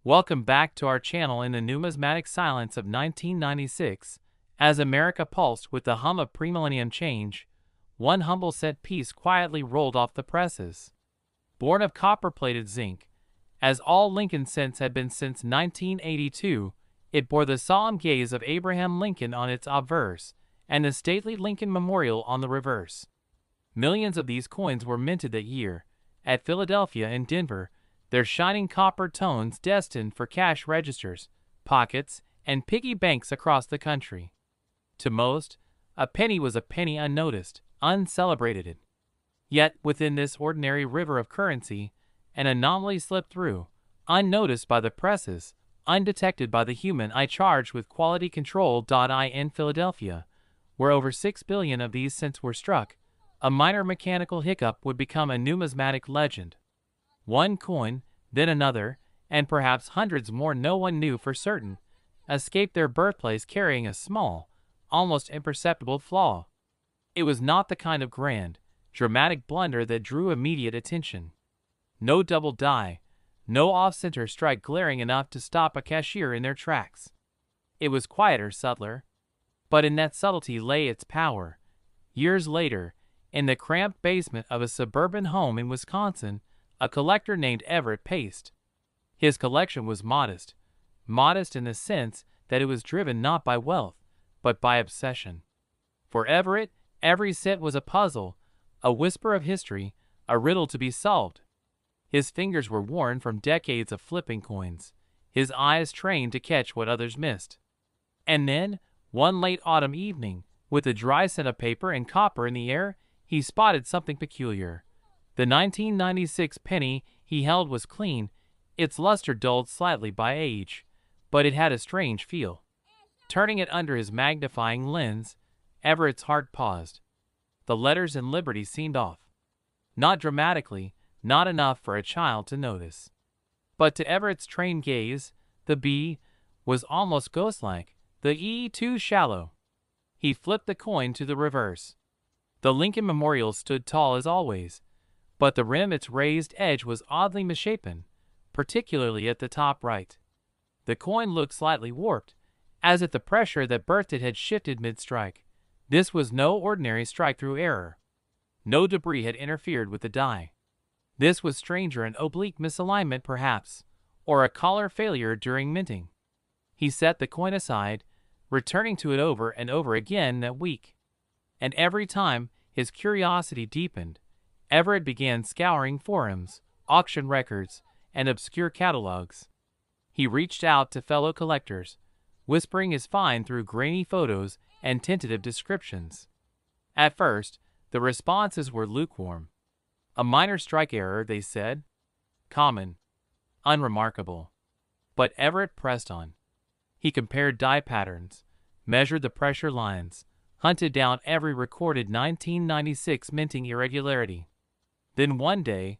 Welcome back to our channel. In the numismatic silence of 1996, as America pulsed with the hum of premillennium change, one humble set piece quietly rolled off the presses. Born of copper-plated zinc, as all Lincoln cents had been since 1982, it bore the solemn gaze of Abraham Lincoln on its obverse, and the stately Lincoln Memorial on the reverse. Millions of these coins were minted that year, at Philadelphia and Denver, their shining copper tones destined for cash registers, pockets, and piggy banks across the country. To most, a penny was a penny unnoticed, uncelebrated. Yet, within this ordinary river of currency, an anomaly slipped through, unnoticed by the presses, undetected by the human eye charged with quality control. In Philadelphia, where over 6 billion of these cents were struck, a minor mechanical hiccup would become a numismatic legend. One coin, then another, and perhaps hundreds more no one knew for certain, escaped their birthplace carrying a small, almost imperceptible flaw. It was not the kind of grand, dramatic blunder that drew immediate attention. No double die, no off-center strike glaring enough to stop a cashier in their tracks. It was quieter, subtler. But in that subtlety lay its power. Years later, in the cramped basement of a suburban home in Wisconsin, a collector named Everett paced. His collection was modest in the sense that it was driven not by wealth, but by obsession. For Everett, every cent was a puzzle, a whisper of history, a riddle to be solved. His fingers were worn from decades of flipping coins, his eyes trained to catch what others missed. And then, one late autumn evening, with a dry scent of paper and copper in the air, he spotted something peculiar. The 1996 penny he held was clean, its luster dulled slightly by age, but it had a strange feel. Turning it under his magnifying lens, Everett's heart paused. The letters in Liberty seemed off. Not dramatically, not enough for a child to notice. But to Everett's trained gaze, the B was almost ghost-like, the E too shallow. He flipped the coin to the reverse. The Lincoln Memorial stood tall as always, but the rim, its raised edge, was oddly misshapen, particularly at the top right. The coin looked slightly warped, as if the pressure that birthed it had shifted mid-strike. This was no ordinary strike-through error. No debris had interfered with the die. This was stranger, an oblique misalignment perhaps, or a collar failure during minting. He set the coin aside, returning to it over and over again that week. And every time his curiosity deepened, Everett began scouring forums, auction records, and obscure catalogs. He reached out to fellow collectors, whispering his find through grainy photos and tentative descriptions. At first, the responses were lukewarm. A minor strike error, they said. Common. Unremarkable. But Everett pressed on. He compared die patterns, measured the pressure lines, hunted down every recorded 1996 minting irregularity. Then one day,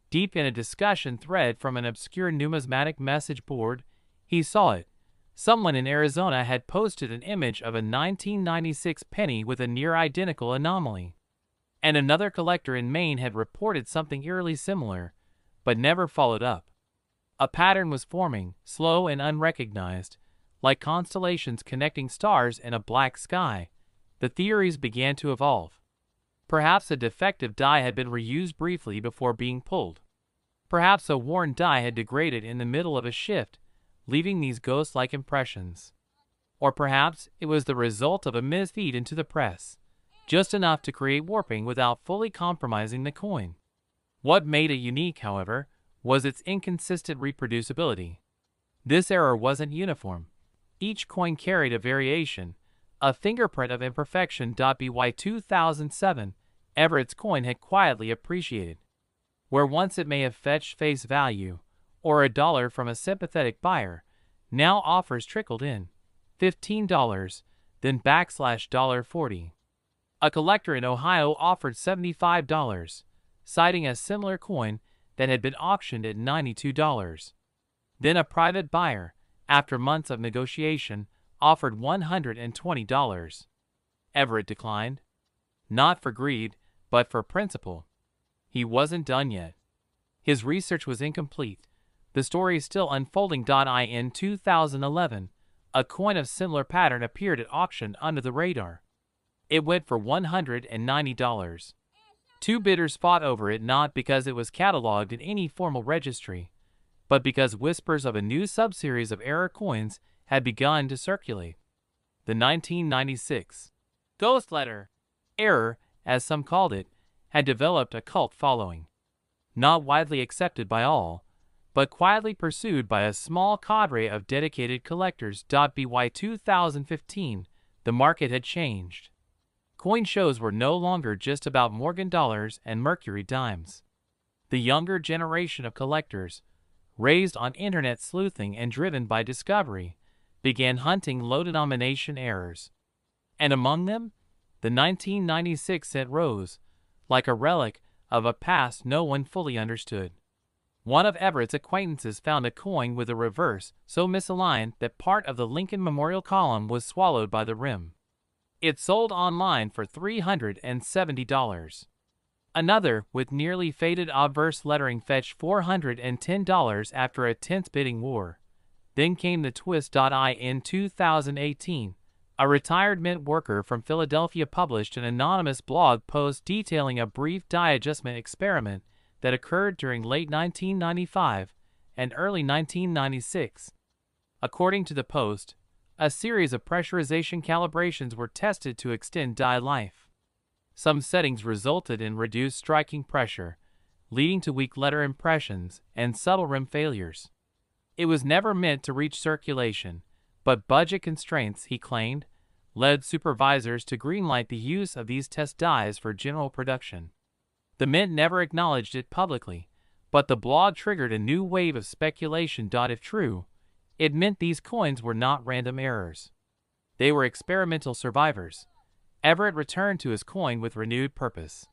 deep in a discussion thread from an obscure numismatic message board, he saw it. Someone in Arizona had posted an image of a 1996 penny with a near-identical anomaly. And another collector in Maine had reported something eerily similar, but never followed up. A pattern was forming, slow and unrecognized, like constellations connecting stars in a black sky. The theories began to evolve. Perhaps a defective die had been reused briefly before being pulled. Perhaps a worn die had degraded in the middle of a shift, leaving these ghost-like impressions. Or perhaps it was the result of a misfeed into the press, just enough to create warping without fully compromising the coin. What made it unique, however, was its inconsistent reproducibility. This error wasn't uniform. Each coin carried a variation, a fingerprint of imperfection. By 2007, Everett's coin had quietly appreciated. Where once it may have fetched face value, or $1 from a sympathetic buyer, now offers trickled in, $15, then $40. A collector in Ohio offered $75, citing a similar coin that had been auctioned at $92. Then a private buyer, after months of negotiation, offered $120. Everett declined. Not for greed, but for principle. He wasn't done yet. His research was incomplete. The story is still unfolding. In 2011, a coin of similar pattern appeared at auction under the radar. It went for $190. Two bidders fought over it, not because it was cataloged in any formal registry, but because whispers of a new subseries of error coins had begun to circulate. The 1996 Ghost Letter error, as some called it, had developed a cult following. Not widely accepted by all, but quietly pursued by a small cadre of dedicated collectors. By 2015, the market had changed. Coin shows were no longer just about Morgan dollars and Mercury dimes. The younger generation of collectors, raised on internet sleuthing and driven by discovery, began hunting low-denomination errors. And among them, the 1996 cent rose, like a relic of a past no one fully understood. One of Everett's acquaintances found a coin with a reverse so misaligned that part of the Lincoln Memorial column was swallowed by the rim. It sold online for $370. Another, with nearly faded obverse lettering, fetched $410 after a tense bidding war. Then came the twist. In 2018, a retired mint worker from Philadelphia published an anonymous blog post detailing a brief die adjustment experiment that occurred during late 1995 and early 1996. According to the post, a series of pressurization calibrations were tested to extend die life. Some settings resulted in reduced striking pressure, leading to weak letter impressions and subtle rim failures. It was never meant to reach circulation, but budget constraints, he claimed, led supervisors to greenlight the use of these test dies for general production. The mint never acknowledged it publicly, but the blog triggered a new wave of speculation. If true, it meant these coins were not random errors. They were experimental survivors. Everett returned to his coin with renewed purpose.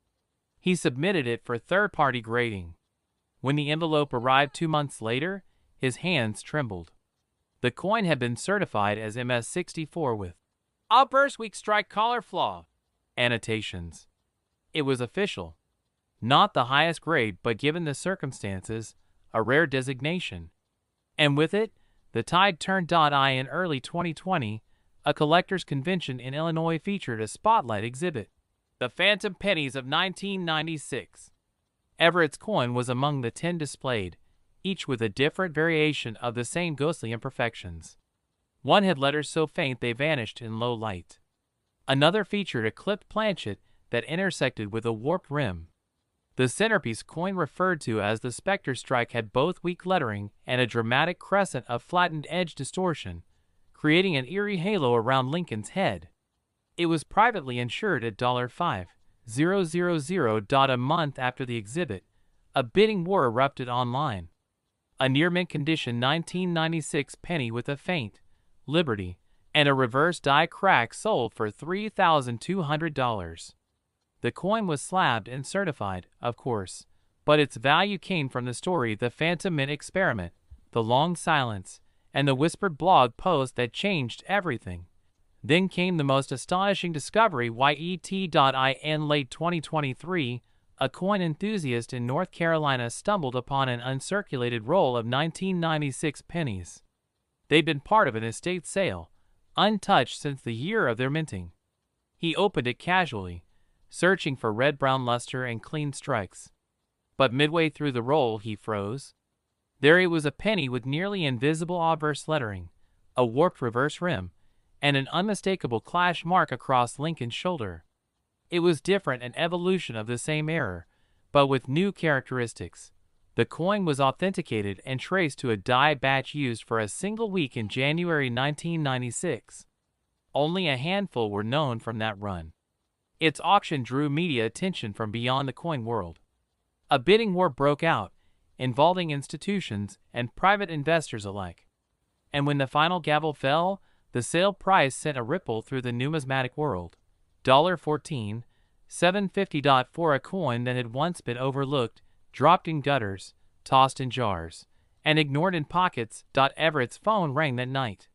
He submitted it for third-party grading. When the envelope arrived 2 months later, his hands trembled. The coin had been certified as MS-64 with "Outburst Weak Strike Collar Flaw" annotations. It was official. Not the highest grade, but given the circumstances, a rare designation. And with it, the tide turned. In early 2020, a collectors' convention in Illinois featured a spotlight exhibit, the Phantom Pennies of 1996. Everett's coin was among the 10 displayed, each with a different variation of the same ghostly imperfections. One had letters so faint they vanished in low light. Another featured a clipped planchet that intersected with a warped rim. The centerpiece coin, referred to as the Spectre Strike, had both weak lettering and a dramatic crescent of flattened edge distortion, creating an eerie halo around Lincoln's head. It was privately insured at $5,000. A month after the exhibit, a bidding war erupted online. A near-mint condition 1996 penny with a faint Liberty and a reverse die crack sold for $3,200. The coin was slabbed and certified, of course, but its value came from the story, the Phantom Mint experiment, the long silence, and the whispered blog post that changed everything. Then came the most astonishing discovery. In late 2023, a coin enthusiast in North Carolina stumbled upon an uncirculated roll of 1996 pennies. They'd been part of an estate sale, untouched since the year of their minting. He opened it casually, searching for red-brown luster and clean strikes. But midway through the roll, he froze. There it was, a penny with nearly invisible obverse lettering, a warped reverse rim, and an unmistakable clash mark across Lincoln's shoulder. It was different, an evolution of the same error, but with new characteristics. The coin was authenticated and traced to a die batch used for a single week in January 1996. Only a handful were known from that run. Its auction drew media attention from beyond the coin world. A bidding war broke out, involving institutions and private investors alike. And when the final gavel fell, the sale price sent a ripple through the numismatic world. $14,750 for a coin that had once been overlooked, dropped in gutters, tossed in jars, and ignored in pockets. Everett's phone rang that night.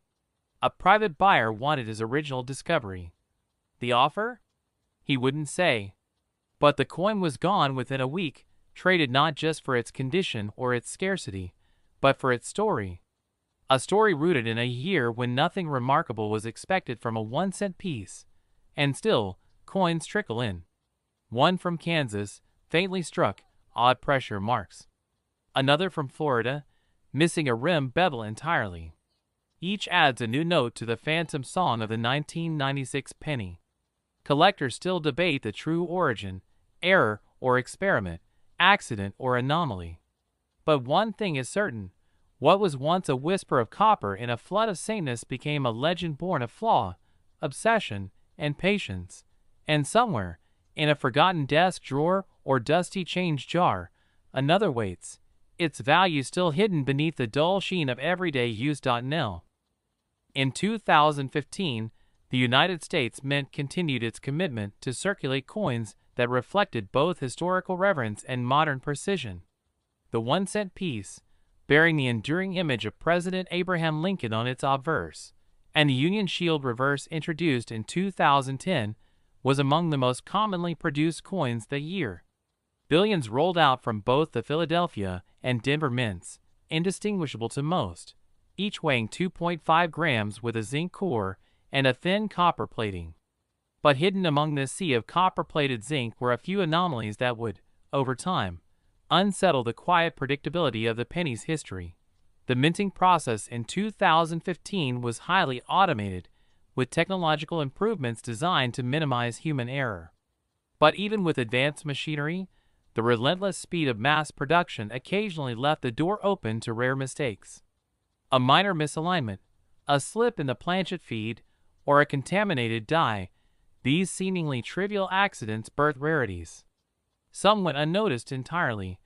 A private buyer wanted his original discovery. The offer? He wouldn't say. But the coin was gone within a week, traded not just for its condition or its scarcity, but for its story. A story rooted in a year when nothing remarkable was expected from a 1-cent piece. And still, coins trickle in. One from Kansas, faintly struck, odd pressure marks. Another from Florida, missing a rim bevel entirely. Each adds a new note to the phantom song of the 1996 penny. Collectors still debate the true origin, error or experiment, accident or anomaly. But one thing is certain. What was once a whisper of copper in a flood of sameness became a legend born of flaw, obsession, and patience. And somewhere, in a forgotten desk drawer or dusty change jar, another waits, its value still hidden beneath the dull sheen of everyday use. Nil. In 2015, the United States Mint continued its commitment to circulate coins that reflected both historical reverence and modern precision. The 1-cent piece, bearing the enduring image of President Abraham Lincoln on its obverse, and the Union Shield reverse introduced in 2010, was among the most commonly produced coins that year. Billions rolled out from both the Philadelphia and Denver mints, indistinguishable to most, each weighing 2.5 grams with a zinc core and a thin copper plating. But hidden among this sea of copper-plated zinc were a few anomalies that would, over time, unsettle the quiet predictability of the penny's history. The minting process in 2015 was highly automated, with technological improvements designed to minimize human error. But even with advanced machinery, the relentless speed of mass production occasionally left the door open to rare mistakes. A minor misalignment, a slip in the planchet feed, or a contaminated die, these seemingly trivial accidents birth rarities. Some went unnoticed entirely,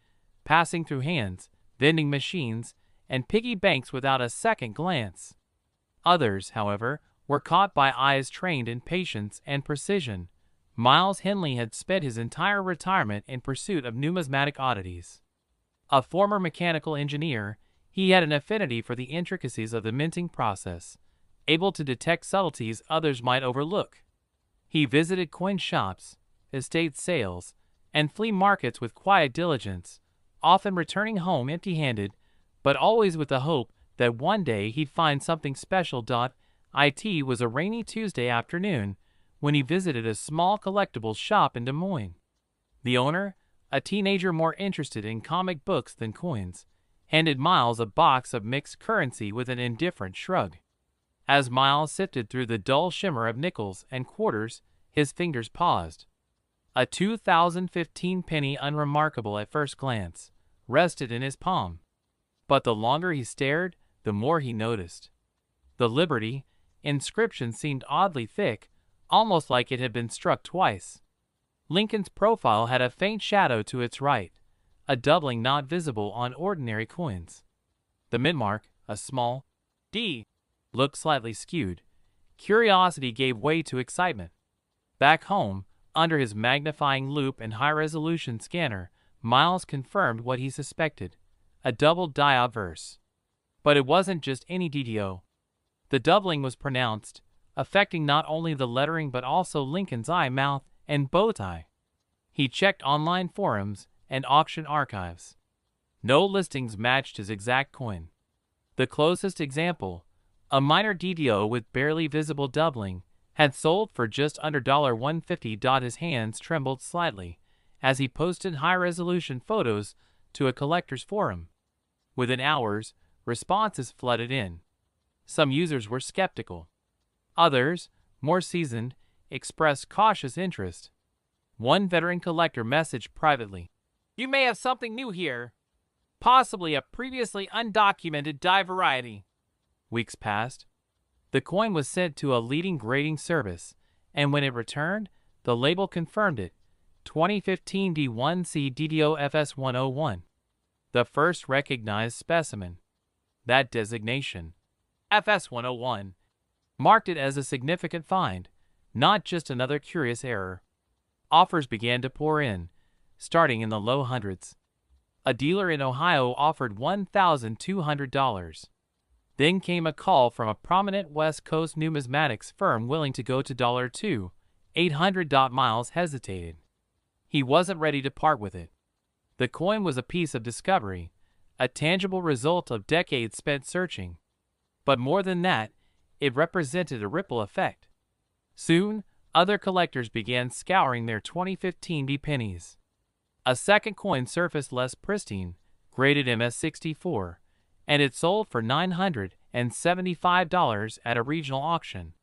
passing through hands, vending machines, and piggy banks without a second glance. Others, however, were caught by eyes trained in patience and precision. Miles Henley had spent his entire retirement in pursuit of numismatic oddities. A former mechanical engineer, he had an affinity for the intricacies of the minting process, able to detect subtleties others might overlook. He visited coin shops, estate sales, and flea markets with quiet diligence, often returning home empty-handed, but always with the hope that one day he'd find something special. It was a rainy Tuesday afternoon when he visited a small collectibles shop in Des Moines. The owner, a teenager more interested in comic books than coins, handed Miles a box of mixed currency with an indifferent shrug. As Miles sifted through the dull shimmer of nickels and quarters, his fingers paused. A 2015 penny, unremarkable at first glance, rested in his palm. But the longer he stared, the more he noticed. The Liberty inscription seemed oddly thick, almost like it had been struck twice. Lincoln's profile had a faint shadow to its right, a doubling not visible on ordinary coins. The mint mark, a small D, looked slightly skewed. Curiosity gave way to excitement. Back home, under his magnifying loupe and high-resolution scanner, Miles confirmed what he suspected, a double die obverse. But it wasn't just any DDO. The doubling was pronounced, affecting not only the lettering but also Lincoln's eye, mouth, and bow tie. He checked online forums and auction archives. No listings matched his exact coin. The closest example, a minor DDO with barely visible doubling, had sold for just under $150. His hands trembled slightly as he posted high-resolution photos to a collector's forum. Within hours, responses flooded in. Some users were skeptical. Others, more seasoned, expressed cautious interest. One veteran collector messaged privately, "You may have something new here. Possibly a previously undocumented die variety." Weeks passed. The coin was sent to a leading grading service, and when it returned, the label confirmed it, 2015 D1C DDO FS101. The first recognized specimen. That designation, FS101, marked it as a significant find, not just another curious error. Offers began to pour in, starting in the low hundreds. A dealer in Ohio offered $1,200. Then came a call from a prominent West Coast numismatics firm willing to go to $2,800. Miles hesitated. He wasn't ready to part with it. The coin was a piece of discovery, a tangible result of decades spent searching. But more than that, it represented a ripple effect. Soon, other collectors began scouring their 2015 pennies. A second coin surfaced less pristine, graded MS-64, and it sold for $975 at a regional auction.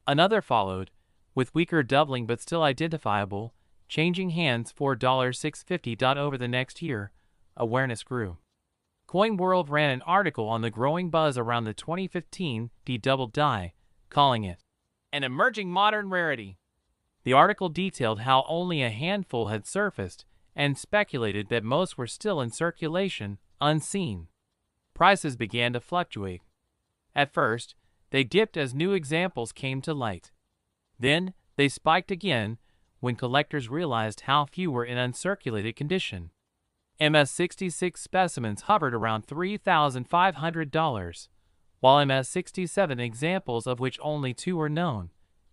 Another followed, with weaker doubling but still identifiable, changing hands for $650. Over the next year, awareness grew. Coin World ran an article on the growing buzz around the 2015 double die, calling it an emerging modern rarity. The article detailed how only a handful had surfaced and speculated that most were still in circulation, unseen. Prices began to fluctuate. At first, they dipped as new examples came to light. Then, they spiked again when collectors realized how few were in uncirculated condition. MS-66 specimens hovered around $3,500, while MS-67 examples, of which only 2 were known,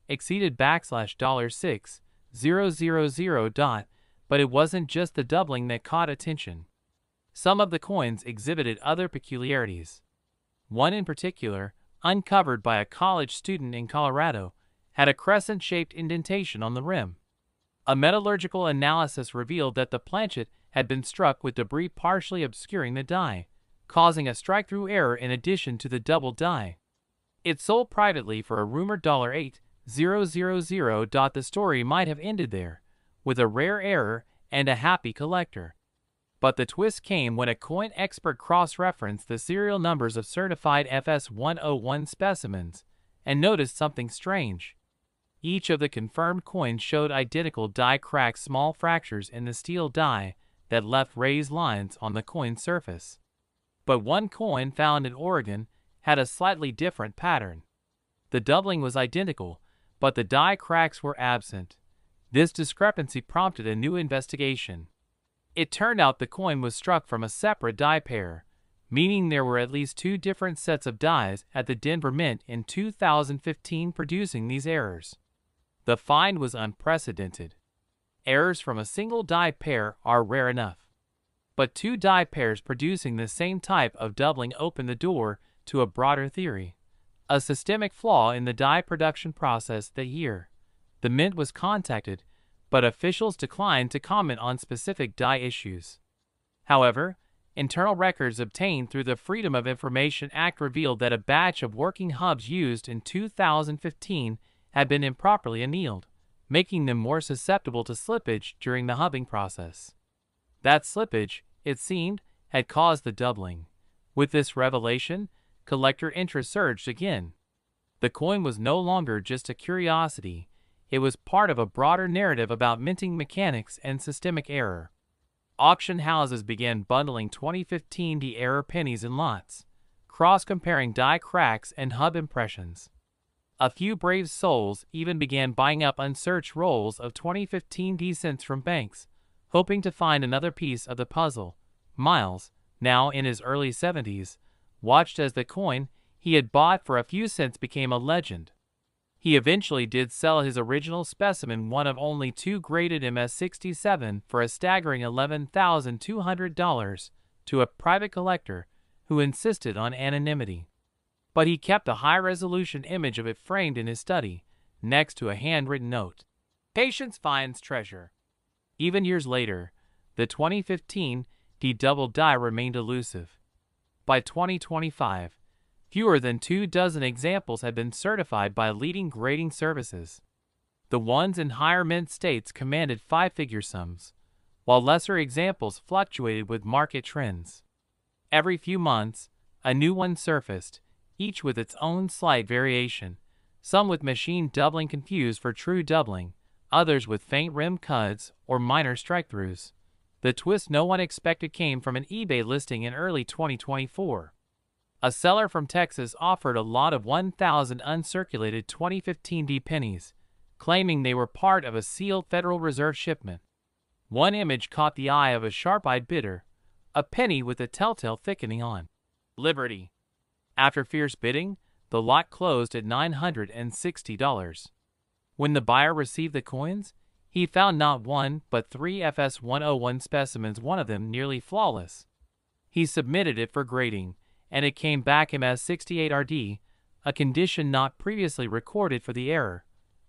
exceeded $6,000. But it wasn't just the doubling that caught attention. Some of the coins exhibited other peculiarities. One in particular, uncovered by a college student in Colorado, had a crescent-shaped indentation on the rim. A metallurgical analysis revealed that the planchet had been struck with debris partially obscuring the die, causing a strike-through error in addition to the double die. It sold privately for a rumored $8,000. The story might have ended there, with a rare error and a happy collector. But the twist came when a coin expert cross-referenced the serial numbers of certified FS101 specimens and noticed something strange. Each of the confirmed coins showed identical die cracks, small fractures in the steel die that left raised lines on the coin surface. But one coin found in Oregon had a slightly different pattern. The doubling was identical, but the die cracks were absent. This discrepancy prompted a new investigation. It turned out the coin was struck from a separate die pair, meaning there were at least 2 different sets of dies at the Denver Mint in 2015 producing these errors. The find was unprecedented. Errors from a single die pair are rare enough. But 2 die pairs producing the same type of doubling opened the door to a broader theory, a systemic flaw in the die production process. That year, the Mint was contacted, but officials declined to comment on specific die issues. However, internal records obtained through the Freedom of Information Act revealed that a batch of working hubs used in 2015 had been improperly annealed, making them more susceptible to slippage during the hubbing process. That slippage, it seemed, had caused the doubling. With this revelation, collector interest surged again. The coin was no longer just a curiosity. It was part of a broader narrative about minting mechanics and systemic error. Auction houses began bundling 2015 error pennies in lots, cross-comparing die cracks and hub impressions. A few brave souls even began buying up unsearched rolls of 2015 cents from banks, hoping to find another piece of the puzzle. Miles, now in his early 70s, watched as the coin he had bought for a few cents became a legend. He eventually did sell his original specimen, one of only 2 graded MS-67, for a staggering $11,200 to a private collector who insisted on anonymity. But he kept a high-resolution image of it framed in his study, next to a handwritten note. Patience finds treasure. Even years later, the 2015 double die remained elusive. By 2025, fewer than 24 examples had been certified by leading grading services. The ones in higher mint states commanded 5-figure sums, while lesser examples fluctuated with market trends. Every few months, a new one surfaced, each with its own slight variation, some with machine doubling confused for true doubling, others with faint rim cuts or minor strike-throughs. The twist no one expected came from an eBay listing in early 2024. A seller from Texas offered a lot of 1,000 uncirculated 2015 pennies, claiming they were part of a sealed Federal Reserve shipment. One image caught the eye of a sharp-eyed bidder, a penny with a telltale thickening on Liberty. After fierce bidding, the lot closed at $960. When the buyer received the coins, he found not 1 but 3 FS101 specimens, one of them nearly flawless. He submitted it for grading, and it came back him as 68 RD, a condition not previously recorded for the error.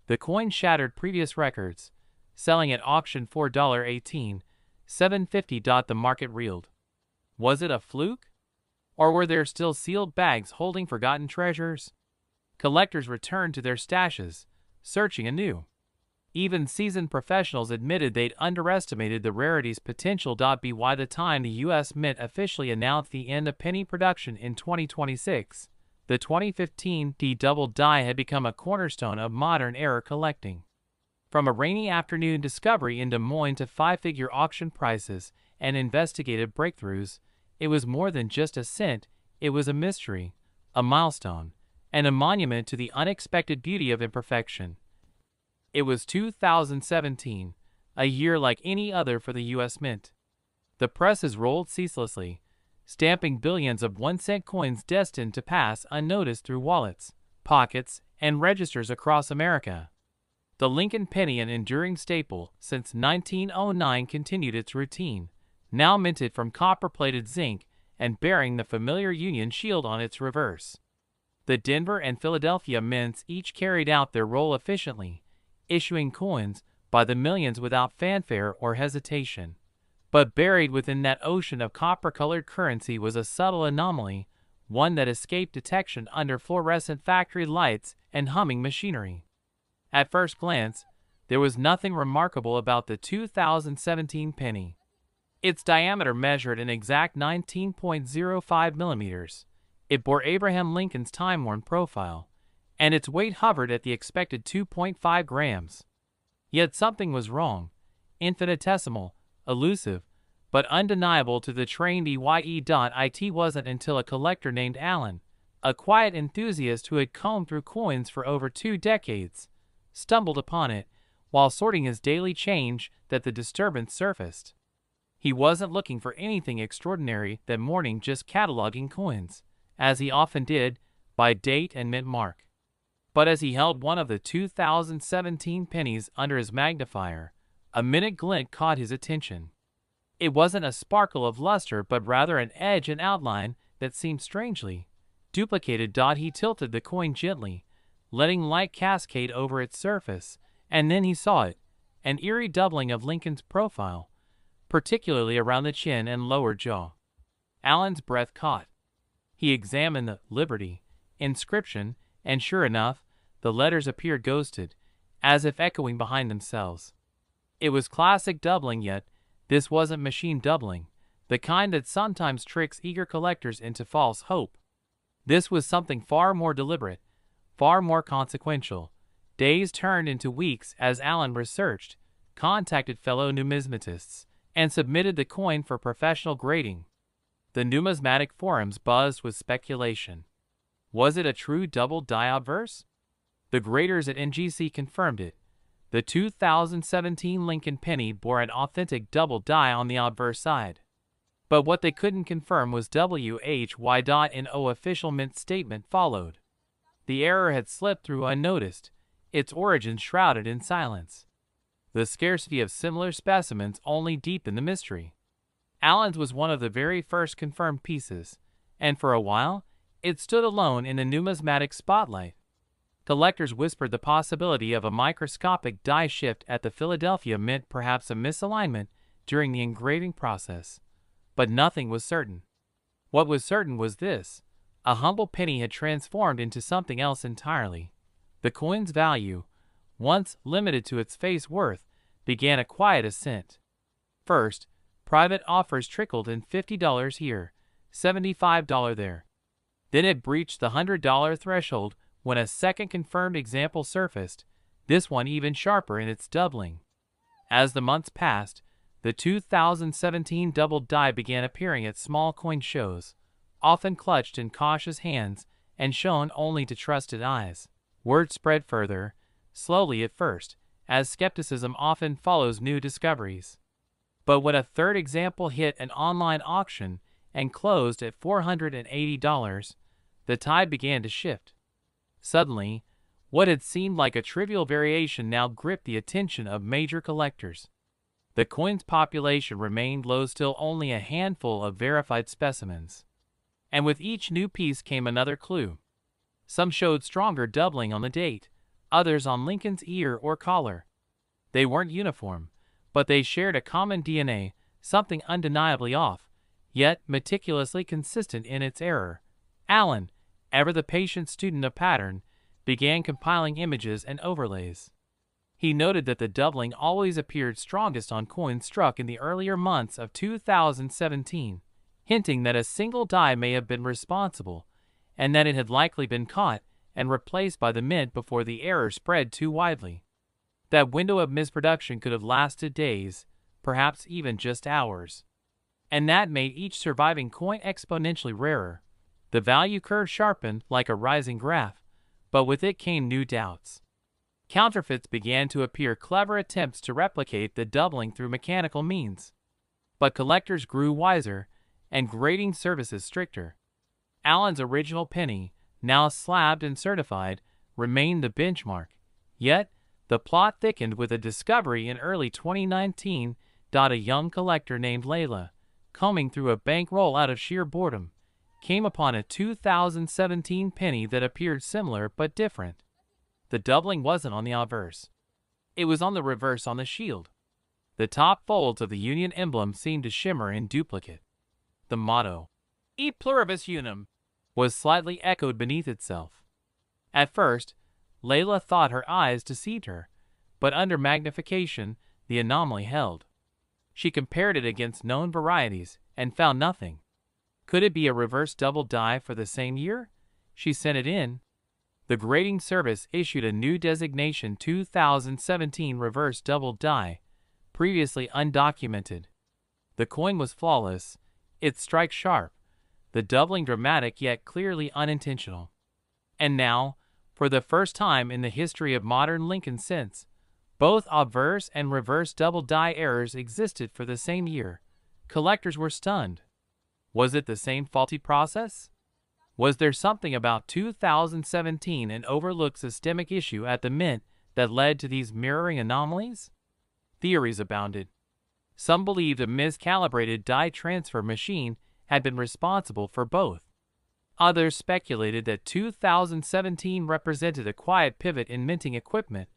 The coin shattered previous records, selling at auction for $18, $7.50. The market reeled. Was it a fluke? Or were there still sealed bags holding forgotten treasures? Collectors returned to their stashes, searching anew. Even seasoned professionals admitted they'd underestimated the rarity's potential. By the time the U.S. Mint officially announced the end of penny production in 2026, the 2015 D double die had become a cornerstone of modern-era collecting. From a rainy afternoon discovery in Des Moines to five-figure auction prices and investigative breakthroughs, it was more than just a cent. It was a mystery, a milestone, and a monument to the unexpected beauty of imperfection. It was 2017, a year like any other for the U.S. Mint. The presses rolled ceaselessly, stamping billions of 1-cent coins destined to pass unnoticed through wallets, pockets, and registers across America. The Lincoln penny, an enduring staple since 1909, continued its routine, now minted from copper-plated zinc and bearing the familiar Union shield on its reverse. The Denver and Philadelphia mints each carried out their role efficiently, issuing coins by the millions without fanfare or hesitation. But buried within that ocean of copper-colored currency was a subtle anomaly, one that escaped detection under fluorescent factory lights and humming machinery. At first glance, there was nothing remarkable about the 2017 penny. Its diameter measured an exact 19.05 millimeters. It bore Abraham Lincoln's time-worn profile, and its weight hovered at the expected 2.5 grams. Yet something was wrong, infinitesimal, elusive, but undeniable to the trained eye. It wasn't until a collector named Allen, a quiet enthusiast who had combed through coins for over 2 decades, stumbled upon it while sorting his daily change, that the disturbance surfaced. He wasn't looking for anything extraordinary that morning, just cataloging coins, as he often did, by date and mint mark. But as he held one of the 2017 pennies under his magnifier, a minute glint caught his attention. It wasn't a sparkle of luster, but rather an edge and outline that seemed strangely duplicated. He tilted the coin gently, letting light cascade over its surface, and then he saw it, an eerie doubling of Lincoln's profile, particularly around the chin and lower jaw. Allen's breath caught. He examined the Liberty inscription, and sure enough, the letters appeared ghosted, as if echoing behind themselves. It was classic doubling, yet this wasn't machine doubling, the kind that sometimes tricks eager collectors into false hope. This was something far more deliberate, far more consequential. Days turned into weeks as Allen researched, contacted fellow numismatists, and submitted the coin for professional grading. The numismatic forums buzzed with speculation. Was it a true double die obverse? The graders at NGC confirmed it. The 2017 Lincoln penny bore an authentic double die on the obverse side. But what they couldn't confirm was WHY.NO official mint statement followed. The error had slipped through unnoticed, its origins shrouded in silence. The scarcity of similar specimens only deepened the mystery. Allen's was one of the very first confirmed pieces, and for a while, it stood alone in the numismatic spotlight. Collectors whispered the possibility of a microscopic die shift at the Philadelphia Mint, perhaps a misalignment during the engraving process. But nothing was certain. What was certain was this: a humble penny had transformed into something else entirely. The coin's value, once limited to its face worth, began a quiet ascent. First, private offers trickled in $50 here, $75 there. Then it breached the $100 threshold when a second confirmed example surfaced, this one even sharper in its doubling. As the months passed, the 2017 double die began appearing at small coin shows, often clutched in cautious hands and shown only to trusted eyes. Word spread further, slowly at first, as skepticism often follows new discoveries. But when a third example hit an online auction and closed at $480, the tide began to shift. Suddenly, what had seemed like a trivial variation now gripped the attention of major collectors. The coin's population remained low, still only a handful of verified specimens. And with each new piece came another clue. Some showed stronger doubling on the date, others on Lincoln's ear or collar. They weren't uniform, but they shared a common DNA, something undeniably off, yet meticulously consistent in its error. Allen, ever the patient student of pattern, began compiling images and overlays. He noted that the doubling always appeared strongest on coins struck in the earlier months of 2017, hinting that a single die may have been responsible, and that it had likely been caught and replaced by the mint before the error spread too widely. That window of misproduction could have lasted days, perhaps even just hours. And that made each surviving coin exponentially rarer. The value curve sharpened like a rising graph, but with it came new doubts. Counterfeits began to appear, clever attempts to replicate the doubling through mechanical means. But collectors grew wiser, and grading services stricter. Allen's original penny, now slabbed and certified, remained the benchmark. Yet, the plot thickened with a discovery in early 2019. A young collector named Layla, combing through a bankroll out of sheer boredom, came upon a 2017 penny that appeared similar but different. The doubling wasn't on the obverse. It was on the reverse on the shield. The top folds of the Union emblem seemed to shimmer in duplicate. The motto, E pluribus unum, was slightly echoed beneath itself. At first, Layla thought her eyes deceived her, but under magnification, the anomaly held. She compared it against known varieties and found nothing. Could it be a reverse double die for the same year? She sent it in. The grading service issued a new designation, 2017 reverse double die, previously undocumented. The coin was flawless, its strike sharp, the doubling dramatic yet clearly unintentional. And now, for the first time in the history of modern Lincoln cents, both obverse and reverse double die errors existed for the same year. Collectors were stunned. Was it the same faulty process? Was there something about 2017, an overlooked systemic issue at the mint, that led to these mirroring anomalies? Theories abounded. Some believed a miscalibrated die transfer machine had been responsible for both. Others speculated that 2017 represented a quiet pivot in minting equipment,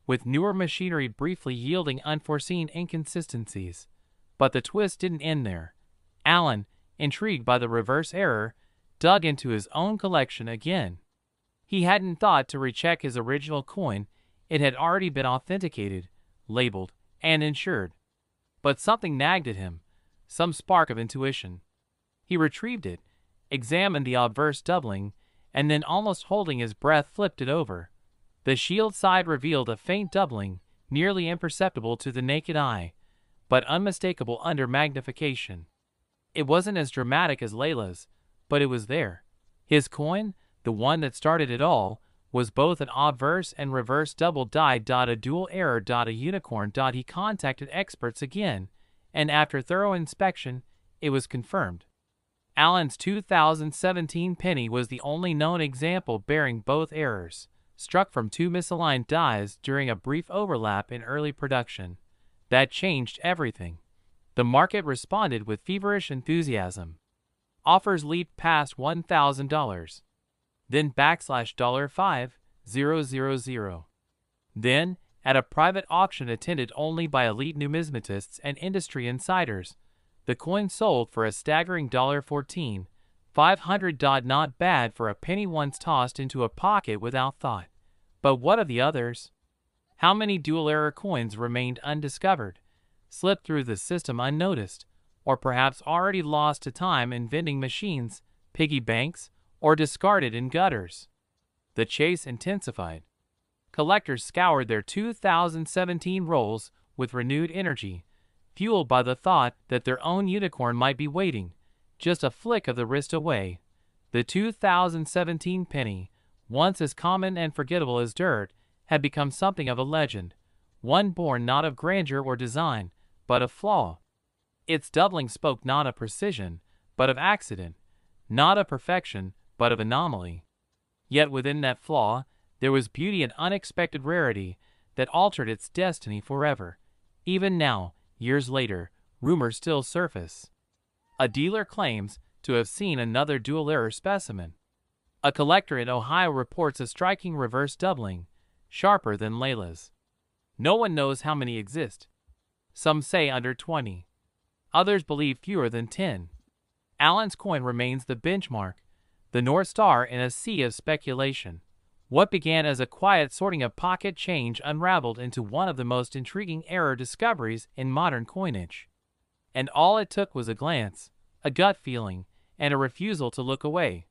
with newer machinery briefly yielding unforeseen inconsistencies. But the twist didn't end there. Allen, intrigued by the reverse error, dug into his own collection again. He hadn't thought to recheck his original coin. It had already been authenticated, labeled, and insured. But something nagged at him, some spark of intuition. He retrieved it, examined the obverse doubling, and then, almost holding his breath, flipped it over. The shield side revealed a faint doubling, nearly imperceptible to the naked eye, but unmistakable under magnification. It wasn't as dramatic as Layla's, but it was there. His coin, the one that started it all, was both an obverse and reverse double die. A dual error. A unicorn. He contacted experts again, and after thorough inspection, it was confirmed. Allen's 2017 penny was the only known example bearing both errors, struck from two misaligned dies during a brief overlap in early production. That changed everything. The market responded with feverish enthusiasm. Offers leaped past $1,000. Then $5,000. Then, at a private auction attended only by elite numismatists and industry insiders, the coin sold for a staggering $14,500. Not bad for a penny once tossed into a pocket without thought. But what of the others? How many dual-error coins remained undiscovered, slipped through the system unnoticed, or perhaps already lost to time in vending machines, piggy banks, or discarded in gutters? The chase intensified. Collectors scoured their 2017 rolls with renewed energy, fueled by the thought that their own unicorn might be waiting, just a flick of the wrist away. The 2017 penny, once as common and forgettable as dirt, had become something of a legend, one born not of grandeur or design, but of flaw. Its doubling spoke not of precision, but of accident, not of perfection, but of anomaly. Yet within that flaw, there was beauty and unexpected rarity that altered its destiny forever. Even now, Years later, rumors still surface. A dealer claims to have seen another dual-error specimen. A collector in Ohio reports a striking reverse doubling, sharper than Layla's. No one knows how many exist. Some say under 20. Others believe fewer than 10. Allen's coin remains the benchmark, the North Star in a sea of speculation. What began as a quiet sorting of pocket change unraveled into one of the most intriguing error discoveries in modern coinage. And all it took was a glance, a gut feeling, and a refusal to look away.